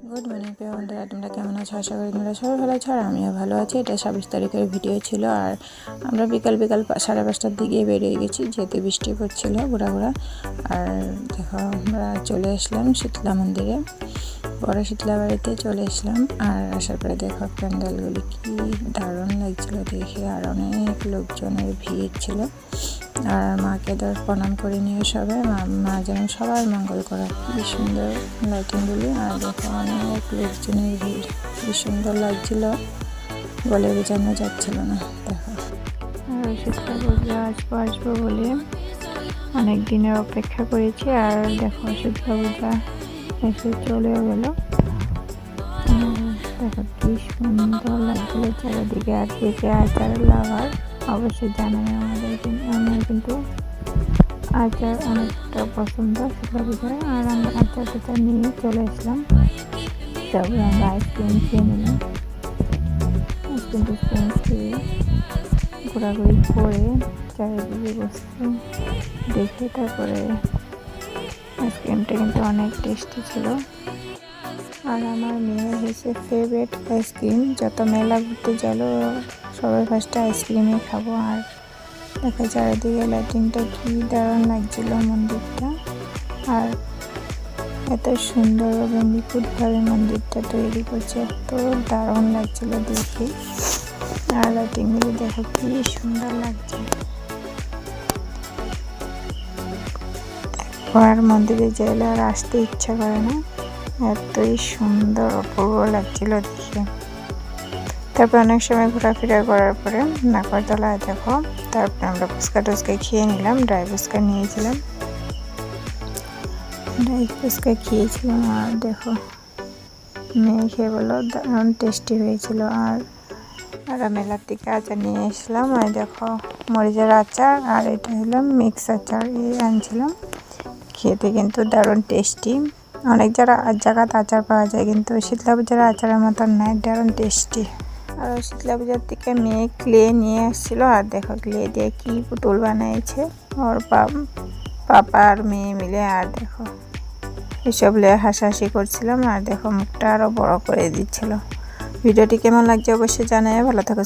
Good morning প্রিয় বন্ধুরা, তোমরা কেমন আছো? আশা করি তোমরা সবাই ভালো আছো আর আমিও ভালো আছি। এটা 26 তারিখের ভিডিও ছিল। আর আমরা বিকাল 5:30টার দিকে বেরিয়ে গেছি, যেহেতু বৃষ্টি পড়ছিল ঘোরা। আর দেখো আমরা চলে আসলাম শীতলা মন্দিরে, বড় শীতলা বাড়িতে চলে আসলাম। আর আসার পরে দেখো প্যান্ডেলগুলি কি দারুণ লাগছিল দেখে, আর অনেক লোকজনের ভিড় ছিল। আর মাকে প্রণাম করে নিয়ে সবাই মা যেন সবার মঙ্গল করা, কি সুন্দর লাইটিংগুলি। আর দেখো অনেক লোকজনের ভিড়, কি সুন্দর লাগছিল, বলে বোঝানো যাচ্ছিল না। দেখো আর শীতলা পূজা আসবো বলে অনেক দিনের অপেক্ষা করেছি। আর দেখো শীতলা পূজা এসে চলেও গেল। দেখো কি সুন্দর লাগছিল চারিদিকে। আর কে আচার লাভার অবশ্যই জানাই আমাদেরকে। আমার কিন্তু আচার অনেকটা পছন্দ শীতলা পূজায়। আর আমরা আচারটা নিয়ে চলে আসলাম। তারপরে আমরা আইসক্রিম খেয়ে নিলাম। আইসক্রিম খেয়ে ঘোরাঘুরি করে চারিদিকে বসে দেখে তারপরে আইসক্রিমটা কিন্তু অনেক টেস্টি ছিল। আর আমার মেয়ের হয়েছে ফেভারিট আইসক্রিম। যত মেলা ঘুরতে গেলো সবাই ফার্স্টে আইসক্রিমই খাবো। আর দেখা চারিদিকে লাইটিংটা কি দারুণ লাগছিল মন্দিরটা। আর এত সুন্দরভাবে নিখুঁতভাবে মন্দিরটা তৈরি করছে, এত দারুণ লাগছিল দেখে। আর লাইটিংগুলো দেখো কি সুন্দর লাগছে। আর মন্দিরে গেলে আর আসতে ইচ্ছা করে না, এতই সুন্দর অপূর্ব লাগছিল দেখে। তারপর অনেক সময় ঘোরাফেরা করার পরে নাকরতলায় দেখো, তারপরে আমরা ফুচকা খেয়ে নিলাম। ড্রাই ফুচকা নিয়েছিলাম, ড্রাই ফুচকা খেয়েছিলাম। আর দেখো মেয়ে খেয়ে বললো দারুণ টেস্টি হয়েছিল। আর মেলার থেকে আচার নিয়ে এসলাম। আর দেখো মরিচের আচার, আর এটা হলো মিক্স আচার, এই আনছিলাম। খেতে কিন্তু দারুণ টেস্টি। অনেক জায়গাতে আচার পাওয়া যায়, কিন্তু শীতলা পূজার আচারের মতন নয়, দারুণ টেস্টি। আর শীতলা পূজার থেকে মেয়ে ক্লে নিয়ে আসছিল। আর দেখো ক্লে দিয়ে কি পুতুল বানিয়েছে ওর পাপা আর মেয়ে মিলে। আর দেখো এসব নিয়ে হাসাহাসি করছিলাম। আর দেখো মুখটা আরও বড় করে দিচ্ছিল। ভিডিওটি কেমন লাগছে অবশ্যই জানাই। ভালো থাকো।